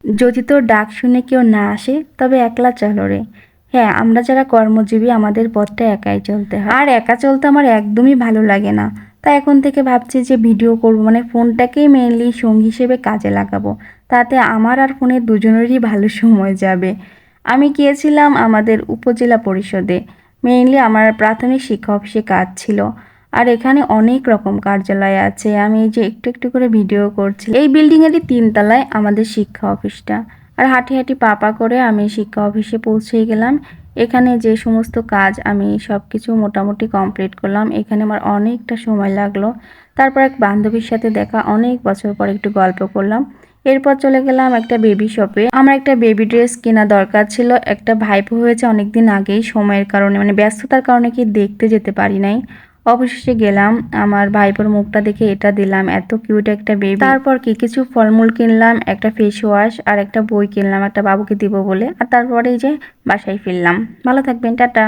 যদি তোর ডাক শুনে কেউ না আসে তবে একলা চলো রে। হ্যাঁ, আমরা যারা কর্মজীবী আমাদের পথটা একাই চলতে হয়, আর একা চলতে আমার একদমই ভালো লাগে না। তাই এখন থেকে ভাবছি যে ভিডিও করব, মানে ফোনটাকেই মেইনলি সঙ্গী হিসেবে কাজে লাগাবো। তাতে আমার আর ফোনের দুজনেরই ভালো সময় যাবে। আমি গিয়েছিলাম আমাদের উপজেলা পরিষদে, মেইনলি আমার প্রাথমিক শিক্ষা অফিসে কাজ ছিল। আর এখানে অনেক রকম কার্যালয় আছে, আমি এই যে একটু একটু করে ভিডিও করছি। এই বিল্ডিংয়েরই 3 তলায় আমাদের শিক্ষা অফিসটা। আর হাঁটি হাঁটি পা করে আমি শিক্ষা অফিসে পৌঁছে গেলাম। এখানে যে সমস্ত কাজ আমি সব কিছু মোটামুটি কমপ্লিট করলাম। এখানে আমার অনেকটা সময় লাগলো। তারপর এক বান্ধবীর সাথে দেখা, অনেক বছর পর একটু গল্প করলাম। এরপর চলে গেলাম একটা বেবি শপে। আমার একটা বেবি ড্রেস কেনা দরকার ছিল। একটা ভাইপো হয়েছে অনেকদিন আগেই, সময়ের কারণে মানে ব্যস্ততার কারণে কি দেখতে যেতে পারি নাই। অবশেষে গেলাম, আমার ভাইপোর মুখটা দেখে এটা দিলাম, এত কিউট একটা বেবি। তারপর কি কিছু ফলমূল কিনলাম, একটা ফেস ওয়াশ আর একটা বই কিনলাম একটা বাবুকে দিব বলে। আর তারপরে এই যে বাসায় ফিরলাম। ভালো থাকবেন, টাটা।